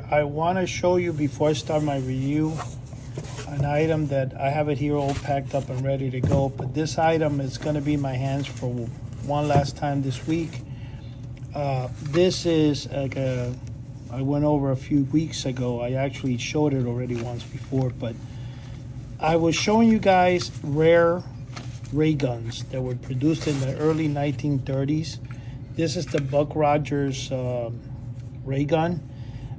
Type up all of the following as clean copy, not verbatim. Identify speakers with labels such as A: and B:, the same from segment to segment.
A: I want to show you before I start my review an item that I have it here all packed up and ready to go. But this item is going to be in my hands for one last time this week. This is like I went over a few weeks ago. I actually showed it already once before, but I was showing you guys rare ray guns that were produced in the early 1930s. This is the Buck Rogers ray gun.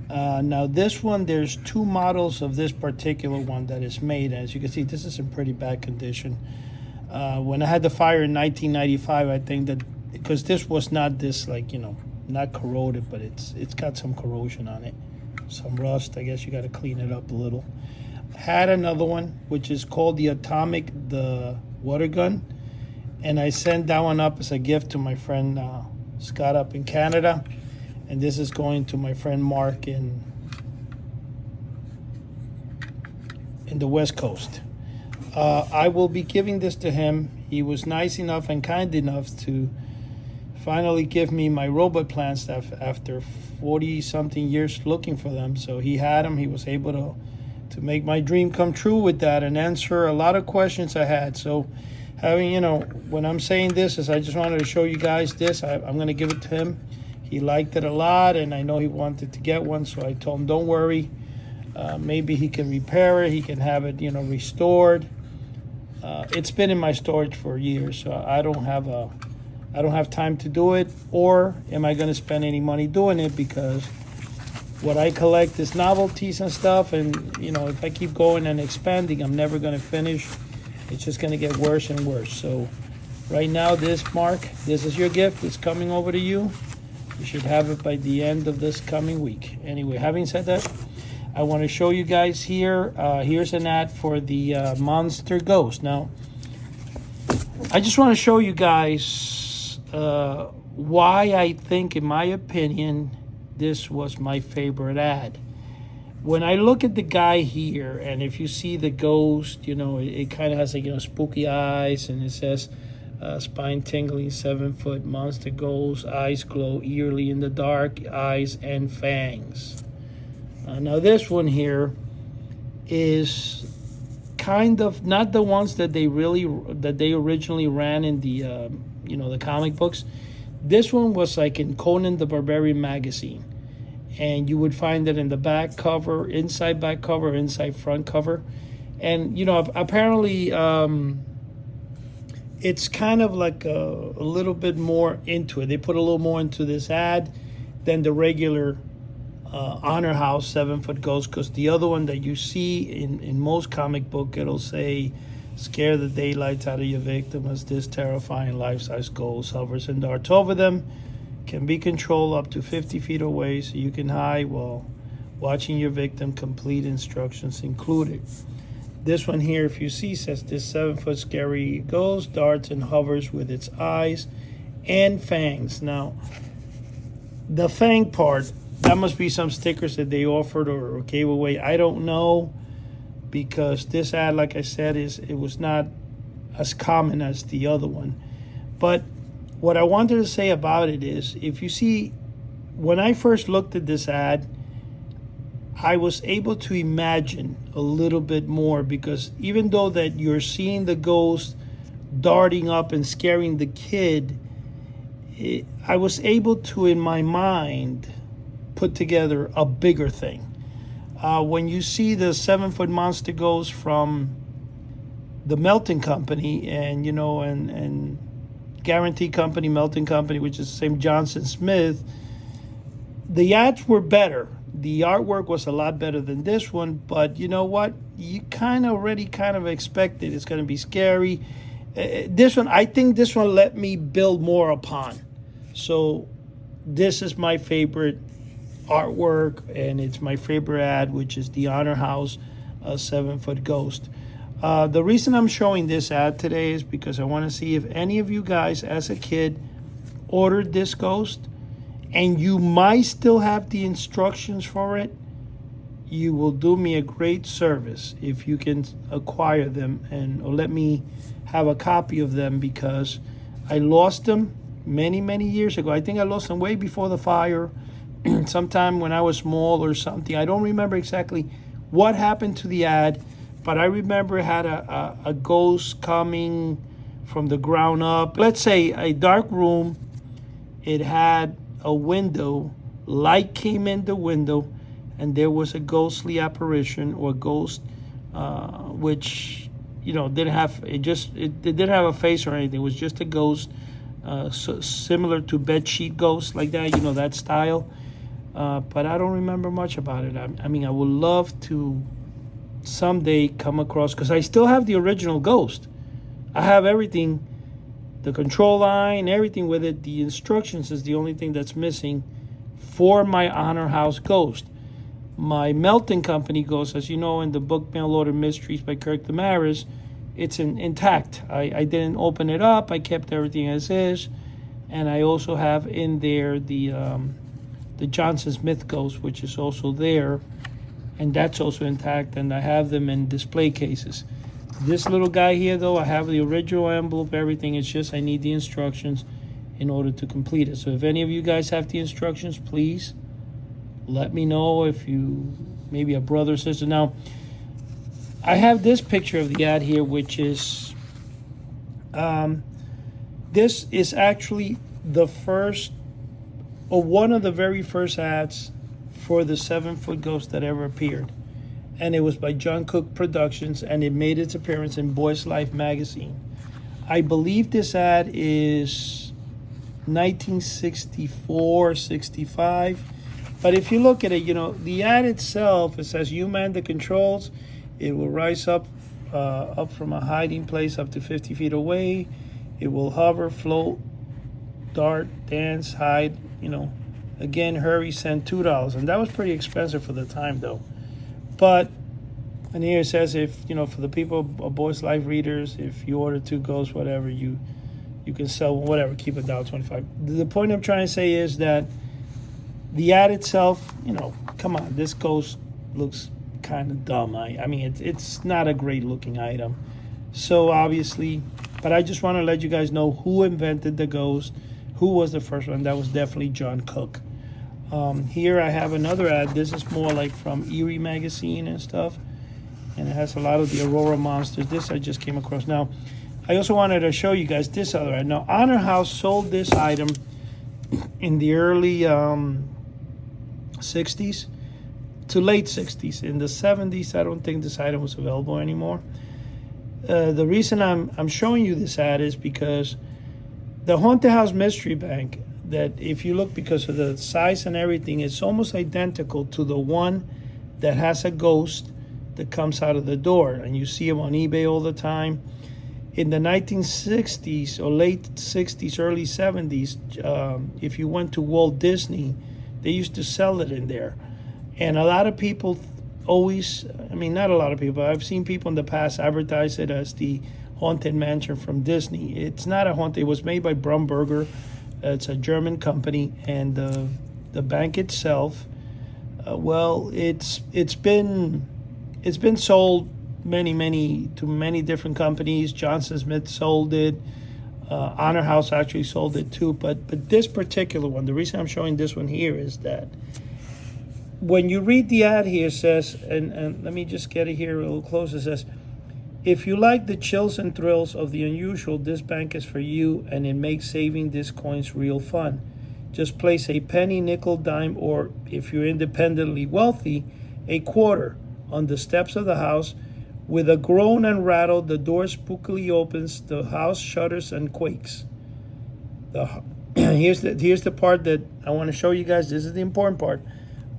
A: Now this one, there's two models of this particular one that is made. As you can see, this is in pretty bad condition. When I had the fire in 1995, I think that because this was not this, like, you know, not corroded, but it's got some corrosion on it, some rust. I guess you got to clean it up a little. Had another one which is called the Atomic, the water gun, and I sent that one up as a gift to my friend Scott up in Canada, and this is going to my friend Mark in the West Coast. I will be giving this to him. He was nice enough and kind enough to finally give me my robot plants after 40-something years looking for them. So he had them. He was able to make my dream come true with that and answer a lot of questions I had. So having, you know, when I'm saying this is I just wanted to show you guys this. I'm going to give it to him. He liked it a lot, and I know he wanted to get one, so I told him, don't worry. Maybe he can repair it. He can have it, you know, restored. It's been in my storage for years, so I don't have time to do it, or am I going to spend any money doing it, because what I collect is novelties and stuff, and, you know, if I keep going and expanding, I'm never going to finish. It's just going to get worse and worse. So right now, Mark, this is your gift. It's coming over to you. You should have it by the end of this coming week. Anyway, having said that, I want to show you guys here. Here's an ad for the Monster Ghost. Now, I just want to show you guys why I think, in my opinion, this was my favorite ad. When I look at the guy here, and if you see the ghost, you know, it kind of has, like, you know, spooky eyes, and it says, spine tingling, 7-foot monster ghost, eyes glow eerily in the dark, eyes and fangs. Now this one here is kind of not the ones that they originally ran in the you know, the comic books. This one was like in Conan the Barbarian magazine, and you would find it in the back cover, inside back cover, inside front cover. And, you know, apparently it's kind of like a little bit more into it. They put a little more into this ad than the regular Honor House 7-foot ghost, because the other one that you see in most comic book, it'll say, scare the daylights out of your victim as this terrifying life-size ghost hovers and darts over them, can be controlled up to 50 feet away, so you can hide while watching your victim, complete instructions included. This one here, if you see, says this 7-foot scary ghost darts and hovers with its eyes and fangs. Now, the fang part, that must be some stickers that they offered or gave away. I don't know, because this ad, like I said, it was not as common as the other one. But what I wanted to say about it is, if you see, when I first looked at this ad, I was able to imagine a little bit more, because even though that you're seeing the ghost darting up and scaring the kid, I was able to, in my mind, put together a bigger thing. When you see the 7-foot monster ghost from the Melting Company, and, you know, and Guarantee Company, Melting Company, which is the same Johnson Smith, the ads were better. The artwork was a lot better than this one, but you know what? You kind of expected it's going to be scary. This one, I think this one let me build more upon. So this is my favorite artwork, and it's my favorite ad, which is the Honor House 7-foot ghost. The reason I'm showing this ad today is because I want to see if any of you guys as a kid ordered this ghost, and you might still have the instructions for it. You will do me a great service if you can acquire them or let me have a copy of them, because I lost them many years ago. I think I lost them way before the fire. sometime when I was small or something. I don't remember exactly what happened to the ad, but I remember it had a ghost coming from the ground up. Let's say a dark room. It had a window. Light came in the window, and there was a ghostly apparition or ghost, which didn't have it didn't have a face or anything. It was just a ghost, so similar to bedsheet ghosts like that, that style. But I don't remember much about it. I mean, I would love to someday come across, because I still have the original ghost. I have everything, the control line, everything with it. The instructions is the only thing that's missing for my Honor House ghost. My Melting Company ghost, as you know, in the book Mail Order Mysteries by Kirk Damaris, it's intact. I didn't open it up. I kept everything as is. And I also have in there the Johnson Smith ghost, which is also there. And that's also intact. And I have them in display cases. This little guy here, though, I have the original envelope, everything. It's just I need the instructions in order to complete it. So if any of you guys have the instructions, please let me know. If you, maybe a brother or sister. Now, I have this picture of the ad here, which is, this is actually the first, or one of the very first ads for the 7-foot ghost that ever appeared. And it was by John Cook Productions, and it made its appearance in Boy's Life magazine. I believe this ad is 1964, 65. But if you look at it, the ad itself, it says you man the controls. It will rise up from a hiding place up to 50 feet away. It will hover, float, dart, dance, hide, Again, hurry, send $2. And that was pretty expensive for the time, though. But, and here it says, if, for the people of Boy's Life readers, if you order 2 ghosts, whatever, you can sell, whatever, keep $1.25. The point I'm trying to say is that the ad itself, come on, this ghost looks kind of dumb. I mean, it's not a great looking item. So obviously, but I just want to let you guys know who invented the ghost, who was the first one. That was definitely John Cook. Here I have another ad. This is more like from Eerie magazine and stuff. And it has a lot of the Aurora monsters. This I just came across. Now, I also wanted to show you guys this other ad. Now, Honor House sold this item in the early 60s to late 60s. In the 70s, I don't think this item was available anymore. The reason I'm showing you this ad is because the Haunted House Mystery Bank, that if you look, because of the size and everything, it's almost identical to the one that has a ghost that comes out of the door, and you see them on eBay all the time. In the 1960s or late 60s, early 70s, if you went to Walt Disney, they used to sell it in there. And a lot of people always, not a lot of people, I've seen people in the past advertise it as the Haunted Mansion from Disney. It's not a haunted. It was made by Brumberger. It's a German company, and the bank itself, it's been sold to many different companies. Johnson Smith sold it. Honor House actually sold it too. But this particular one, the reason I'm showing this one here is that when you read the ad here, it says, and let me just get it here a little closer. It says, if you like the chills and thrills of the unusual, this bank is for you, and it makes saving these coins real fun. Just place a penny, nickel, dime, or if you're independently wealthy, a quarter on the steps of the house. With a groan and rattle, the door spookily opens, the house shudders and quakes. Here's the part that I want to show you guys. This is the important part.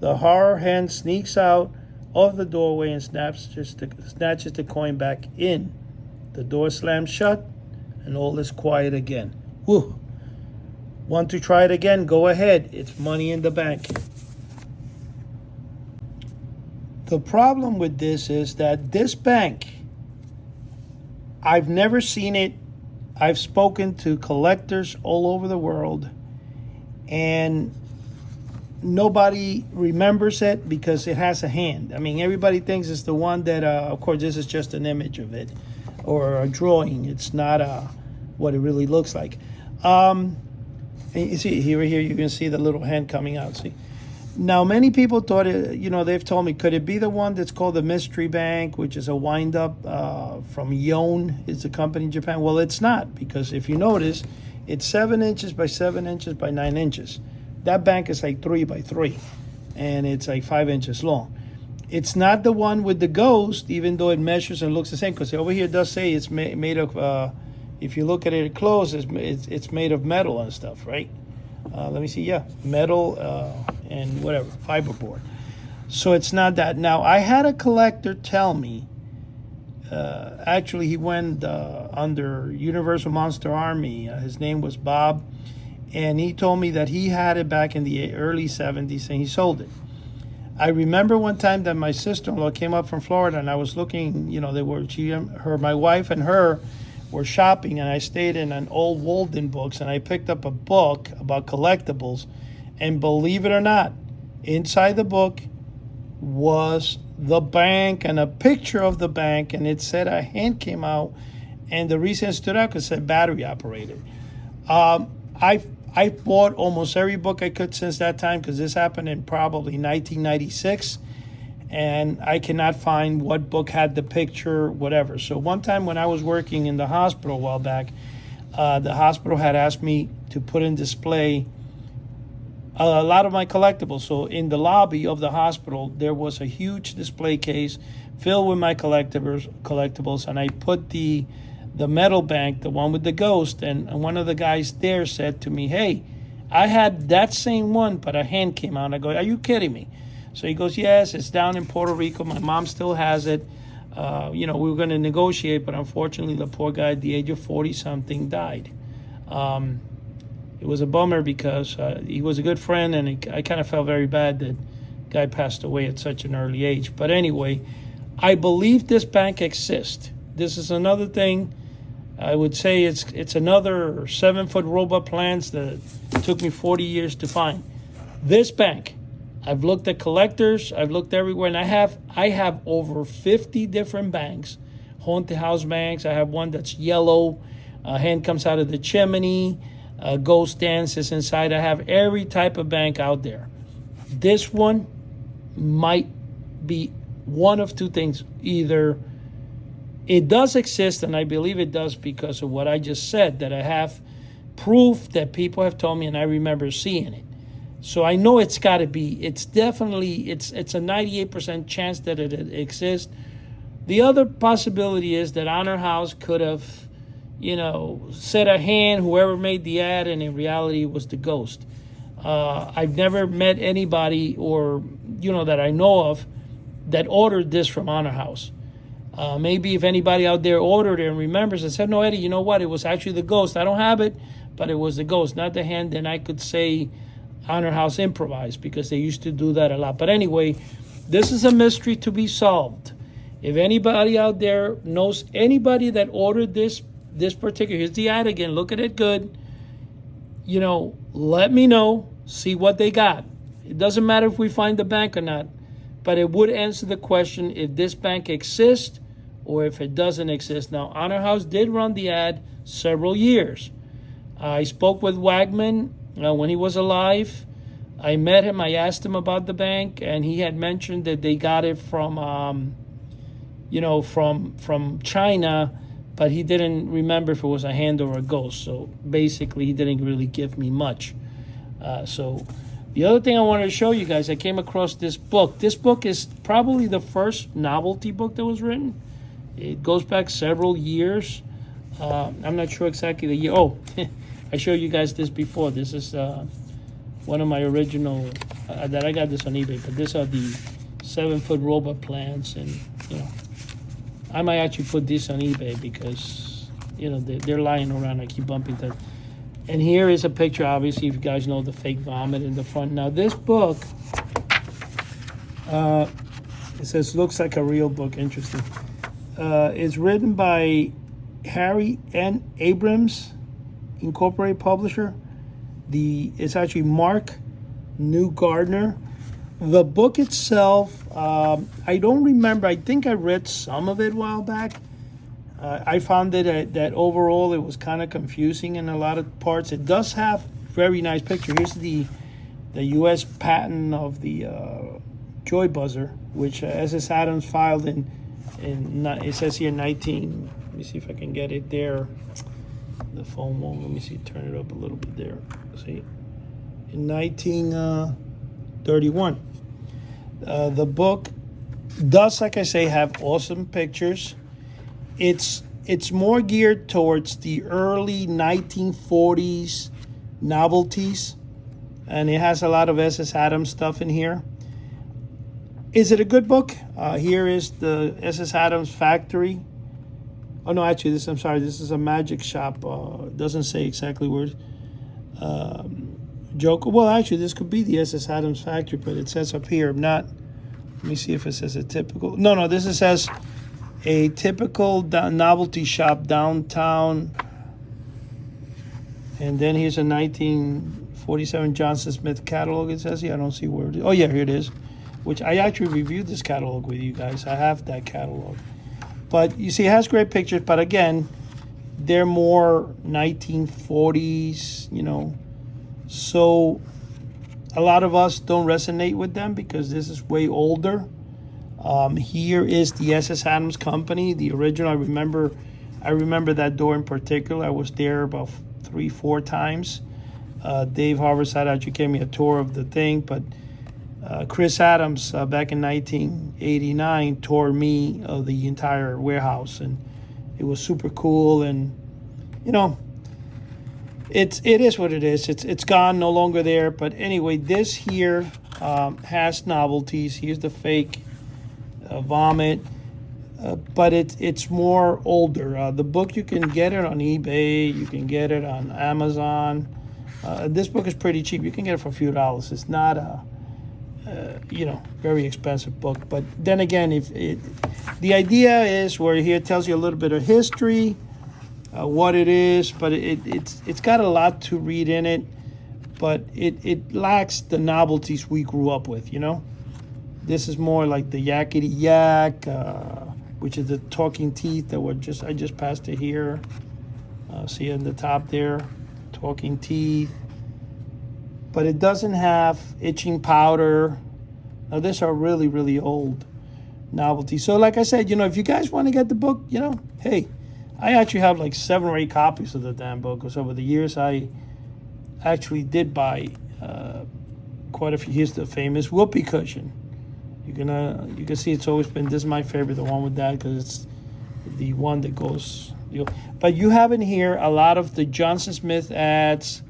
A: The horror hand sneaks out of the doorway and snatches the coin back in. The door slams shut, and all is quiet again. Whew. Want to try it again? Go ahead. It's money in the bank. The problem with this is that this bank, I've never seen it. I've spoken to collectors all over the world, and nobody remembers it because it has a hand. Everybody thinks it's the one that, of course, this is just an image of it or a drawing. It's not what it really looks like. And you see here you can see the little hand coming out. See, Now, many people thought they've told me, could it be the one that's called the Mystery Bank, which is a wind-up from Yon, is the company in Japan? Well, it's not, because if you notice, it's 7 inches by 7 inches by 9 inches. That bank is like 3 by 3, and it's like 5 inches long. It's not the one with the ghost, even though it measures and looks the same, because over here it does say it's made of, if you look at it close, it's made of metal and stuff, right? Let me see, yeah, metal and whatever, fiberboard. So it's not that. Now, I had a collector tell me, actually he went under Universal Monster Army. His name was Bob, and he told me that he had it back in the early 70s and he sold it. I remember one time that my sister-in-law came up from Florida, and I was looking, my wife and her were shopping, and I stayed in an old Walden books, and I picked up a book about collectibles, and believe it or not, inside the book was the bank and a picture of the bank, and it said a hand came out, and the reason it stood out because it said battery operated. I bought almost every book I could since that time, because this happened in probably 1996, and I cannot find what book had the picture, whatever. So one time when I was working in the hospital a while back, the hospital had asked me to put in display a lot of my collectibles. So in the lobby of the hospital, there was a huge display case filled with my collectibles, and I put the metal bank, the one with the ghost, and one of the guys there said to me, hey, I had that same one, but a hand came out. And I go, are you kidding me? So he goes, yes, it's down in Puerto Rico. My mom still has it. We were going to negotiate, but unfortunately, the poor guy at the age of 40-something died. It was a bummer because he was a good friend, and I kind of felt very bad that guy passed away at such an early age. But anyway, I believe this bank exists. This is another thing. I would say it's another 7-foot robot plants that took me 40 years to find. This bank, I've looked at collectors, I've looked everywhere, and I have over 50 different banks, haunted house banks. I have one that's yellow, a hand comes out of the chimney, a ghost dances inside. I have every type of bank out there. This one might be one of two things. Either it does exist, and I believe it does because of what I just said, that I have proof that people have told me, and I remember seeing it. So I know it's got to be. It's definitely, it's a 98% chance that it exists. The other possibility is that Honor House could have, said a hand, whoever made the ad, and in reality it was the ghost. I've never met anybody that I know of that ordered this from Honor House. Maybe if anybody out there ordered it and remembers and said, no, Eddie, you know what? It was actually the ghost. I don't have it, but it was the ghost, not the hand. Then I could say Honor House improvised, because they used to do that a lot. But anyway, this is a mystery to be solved. If anybody out there knows anybody that ordered this particular, here's the ad again, look at it good. Let me know, see what they got. It doesn't matter if we find the bank or not, but it would answer the question if this bank exists or if it doesn't exist. Now, Honor House did run the ad several years. I spoke with Wagman when he was alive. I met him. I asked him about the bank, and he had mentioned that they got it from China, but he didn't remember if it was a hand or a ghost. So basically, he didn't really give me much. So the other thing I wanted to show you guys, I came across this book. This book is probably the first novelty book that was written. It goes back several years. I'm not sure exactly the year. Oh, I showed you guys this before. This is one of my original, that I got this on eBay, but these are the 7-foot robot plants, and I might actually put this on eBay because they're lying around. I keep bumping them. And here is a picture, obviously, if you guys know the fake vomit in the front. Now this book, it says looks like a real book. Interesting. It's written by Harry N. Abrams, Incorporated publisher. It's actually Mark Newgardner. The book itself, I don't remember. I think I read some of it a while back. I found that overall it was kind of confusing in a lot of parts. It does have very nice picture. Here's the the U.S. patent of the Joy Buzzer, which S.S. Adams filed in it says here 19. Let me see if I can get it there. The phone won't. Let me see. Turn it up a little bit there. See, in 1931. The book does, like I say, have awesome pictures. It's more geared towards the early 1940s novelties, and it has a lot of S.S. Adams stuff in here. Is it a good book? Here is the S.S. Adams factory. Oh no, actually, this is a magic shop. It doesn't say exactly where. Joker. Well, actually, this could be the S.S. Adams factory, but it says up here. Not. Let me see if it says a typical. No. This says a typical novelty shop downtown. And then here's a 1947 Johnson Smith catalog. It says here. I don't see where it is. Oh yeah, here it is. Which I actually reviewed this catalog with you guys. I have that catalog. But you see, it has great pictures. But again, they're more 1940s, So a lot of us don't resonate with them because this is way older. Here is the S.S. Adams Company, the original. I remember that door in particular. I was there about 3-4 times. Dave Harborside actually gave me a tour of the thing, but Chris Adams back in 1989 toured me of the entire warehouse, and it was super cool. And it is what it is. It's gone, no longer there. But anyway, this here has novelties. Here's the fake vomit, but it's more older. The book, you can get it on eBay. You can get it on Amazon. This book is pretty cheap. You can get it for a few dollars. It's not a very expensive book. But then again, the idea is where here it tells you a little bit of history, what it is, but it's got a lot to read in it, but it lacks the novelties we grew up with. This is more like the yakety yak, which is the talking teeth that I just passed it here. See on the top there, talking teeth. But it doesn't have itching powder. Now, these are really, really old novelties. So, like I said, if you guys want to get the book, hey, I actually have like 7 or 8 copies of the damn book. Because over the years, I actually did buy quite a few. Here's the famous whoopee cushion. You can see it's always been. This is my favorite, the one with that, because it's the one that goes. But you have in here a lot of the Johnson Smith ads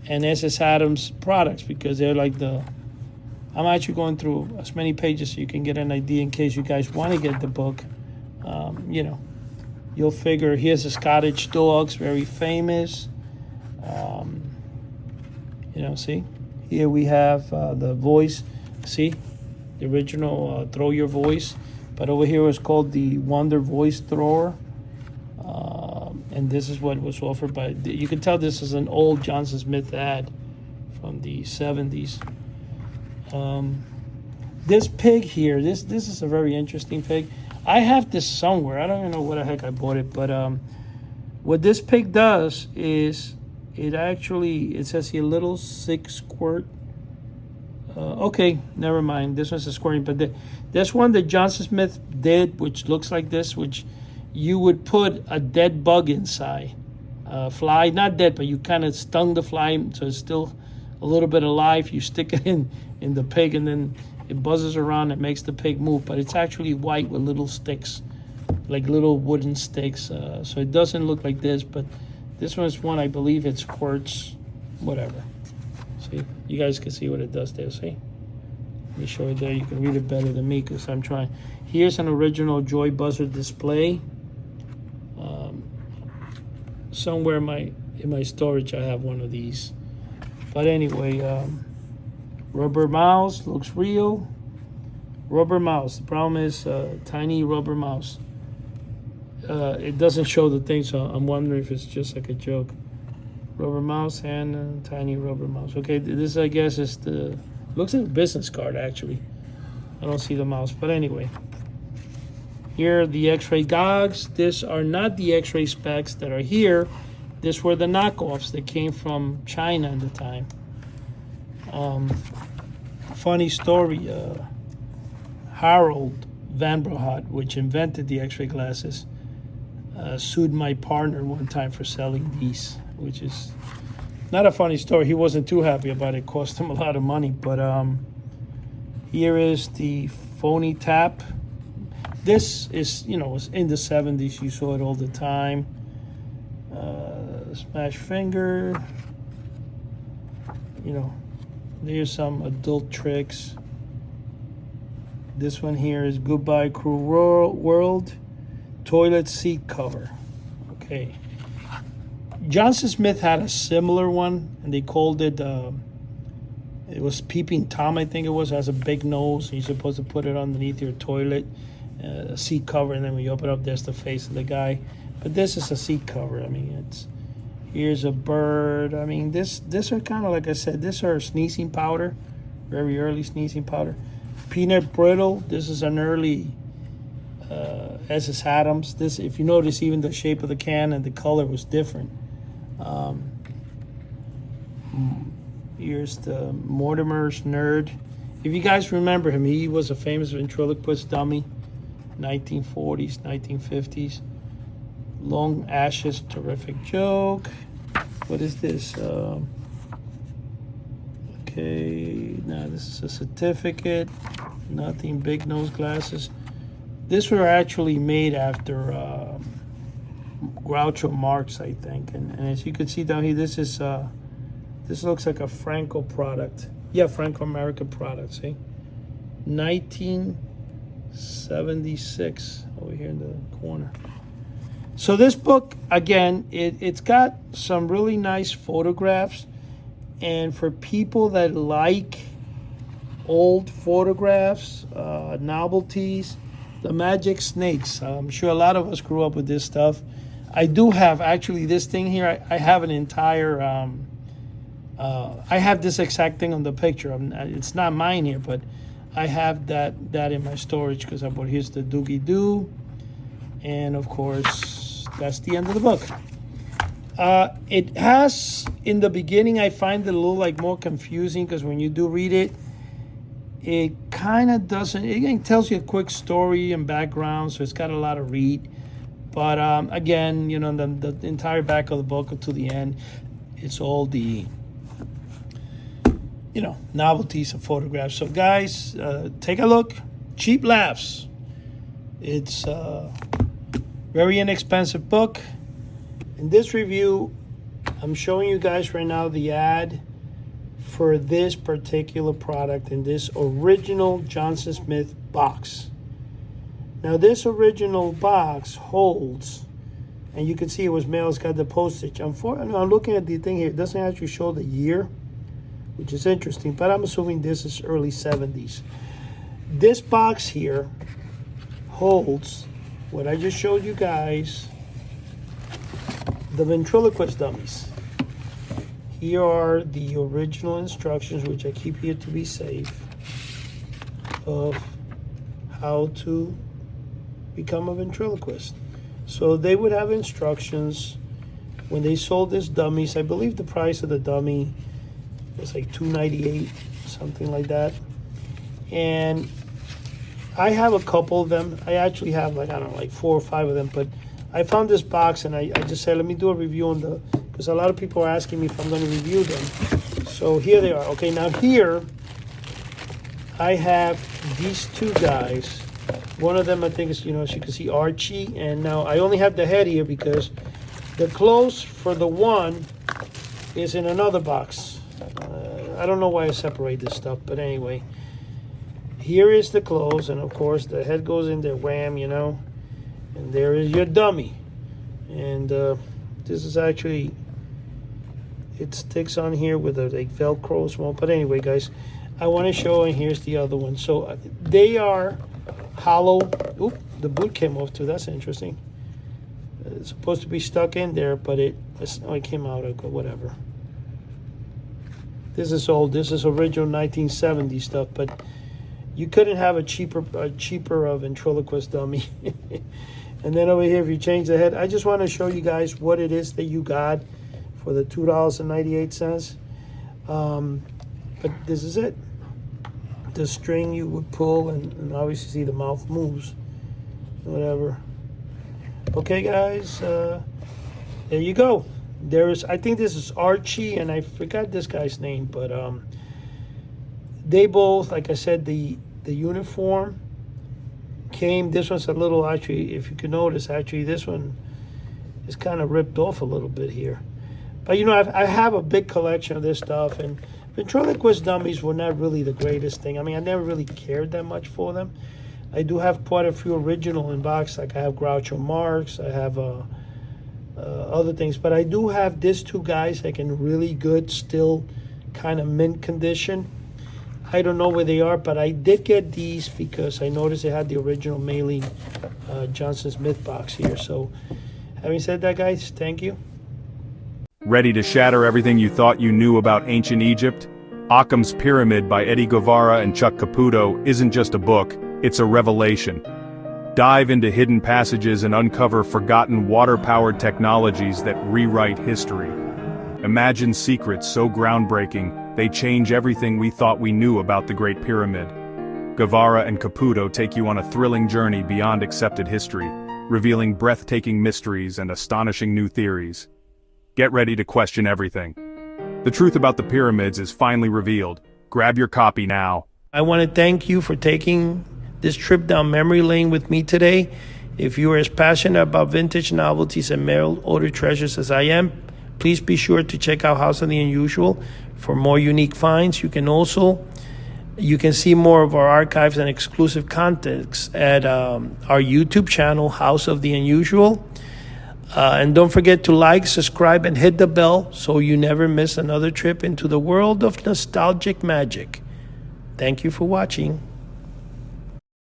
A: and S.S. Adams products, because they're like I'm actually going through as many pages so you can get an idea in case you guys want to get the book. You'll figure here's the Scottish dogs, very famous. See, here we have the voice. See, the original Throw Your Voice, but over here it's called the Wonder Voice Thrower. And this is what was offered by. You can tell this is an old Johnson Smith ad from the 70s. This pig here, this is a very interesting pig. I have this somewhere. I don't even know where the heck I bought it, but what this pig does is it says here little 6 squirt. Okay, never mind. This one's a squirting, but this one that Johnson Smith did, which looks like this, which you would put a dead bug inside. Fly, not dead, but you kind of stung the fly so it's still a little bit alive. You stick it in the pig, and then it buzzes around and makes the pig move. But it's actually white with little sticks, like little wooden sticks. So it doesn't look like this, but this one's one, I believe it squirts, whatever. See, you guys can see what it does there, see? Let me show you there. You can read it better than me because I'm trying. Here's an original Joy Buzzer display. Somewhere in my storage I have one of these. But anyway, rubber mouse, looks real. Rubber mouse. The problem is tiny rubber mouse. It doesn't show the thing, so I'm wondering if it's just like a joke. Rubber mouse and tiny rubber mouse. Okay, this I guess is looks like a business card actually. I don't see the mouse, but anyway. Here are the X-ray goggles. These are not the X-ray specs that are here. These were the knockoffs that came from China at the time. Funny story, Harold Van Brohat, which invented the x-ray glasses, sued my partner one time for selling these, which is not a funny story. He wasn't too happy about it. It cost him a lot of money. But here is the phony tap. This is, was in the 70s. You saw it all the time. Smash finger. There's some adult tricks. This one here is Goodbye Cruel World. Toilet seat cover. Okay. Johnson Smith had a similar one, and they called it, it was Peeping Tom, I think it was. It has a big nose. You're supposed to put it underneath your toilet, a seat cover, and then when you open it up, there's the face of the guy. But this is a seat cover. I mean, here's a bird. I mean, this are kind of, like I said, these are sneezing powder, very early sneezing powder. Peanut brittle. This is an early SS Adams. This, if you notice, even the shape of the can and the color was different. Here's the Mortimer's Nerd. If you guys remember him, he was a famous ventriloquist dummy, 1940s, 1950s. Long Ashes, terrific joke. What is this? Okay, now this is a certificate. Nothing, big nose glasses. This were actually made after Groucho Marx, I think. And as you can see down here, this looks like a Franco product. Yeah, Franco-American product, see? 1976, over here in the corner. So this book, again, it's got some really nice photographs. And for people that like old photographs, novelties, the magic snakes. I'm sure a lot of us grew up with this stuff. I do have, actually, this thing here. I have an entire, I have this exact thing on the picture. It's not mine here, but I have that in my storage because I bought, here's the Doogie Doo. And, of course, that's the end of the book. It has, in the beginning, I find it a little like more confusing because when you do read it, it kind of doesn't, it tells you a quick story and background, so it's got a lot of read. But again, the entire back of the book to the end, it's all the, novelties and photographs. So guys, take a look. Cheap Laughs. It's a very inexpensive book. In this review, I'm showing you guys right now the ad for this particular product in this original Johnson Smith box. Now this original box holds, and you can see it was mailed, it's got the postage. I'm looking at the thing here, it doesn't actually show the year, which is interesting, but I'm assuming this is early 70s. This box here holds what I just showed you guys, the ventriloquist dummies. Here are the original instructions, which I keep here to be safe, of how to become a ventriloquist. So they would have instructions when they sold this dummies. I believe the price of the dummy was like $2.98, something like that. And I have a couple of them. I actually have like 4 or 5 of them, but I found this box and I just said, let me do a review on because a lot of people are asking me if I'm going to review them. So here they are. Okay, now here I have these two guys. One of them I think is, as you can see, Archie. And now I only have the head here because the clothes for the one is in another box. I don't know why I separate this stuff, but anyway. Here is the clothes, and of course the head goes in there, wham, and there is your dummy. And this is actually, it sticks on here with a like Velcro small. But anyway, guys, I want to show, and here's the other one. So they are hollow. Oop, the boot came off too. That's interesting. It's supposed to be stuck in there, but it came out. Okay, whatever. This is old. This is original 1970 stuff, but you couldn't have a cheaper ventriloquist dummy. And then over here, if you change the head, I just want to show you guys what it is that you got for the $2.98. But this is it. The string you would pull, and obviously see the mouth moves, whatever. Okay, guys, there you go. I think this is Archie, and I forgot this guy's name, but they both, like I said, the uniform came. This one's a little, actually, if you can notice, actually, this one is kind of ripped off a little bit here. But, you know, I have a big collection of this stuff, and ventriloquist dummies were not really the greatest thing. I mean, I never really cared that much for them. I do have quite a few original in box, like I have Groucho Marx, I have other things, but I do have these two guys like in really good, still kind of mint condition. I don't know where they are, but I did get these because I noticed they had the original mailing Johnson Smith box here. So having said that, guys, thank you.
B: Ready to shatter everything you thought you knew about ancient Egypt? Occam's Pyramid by Eddie Guevara and Chuck Caputo isn't just a book, it's a revelation. Dive into hidden passages and uncover forgotten water-powered technologies that rewrite history. Imagine secrets so groundbreaking, they change everything we thought we knew about the Great Pyramid. Guevara and Caputo take you on a thrilling journey beyond accepted history, revealing breathtaking mysteries and astonishing new theories. Get ready to question everything. The truth about the pyramids is finally revealed. Grab your copy now.
A: I want to thank you for taking this trip down memory lane with me today. If you are as passionate about vintage novelties and mail-order treasures as I am, please be sure to check out House of the Unusual for more unique finds. You can see more of our archives and exclusive contents at our YouTube channel, House of the Unusual. And don't forget to like, subscribe, and hit the bell so you never miss another trip into the world of nostalgic magic. Thank you for watching.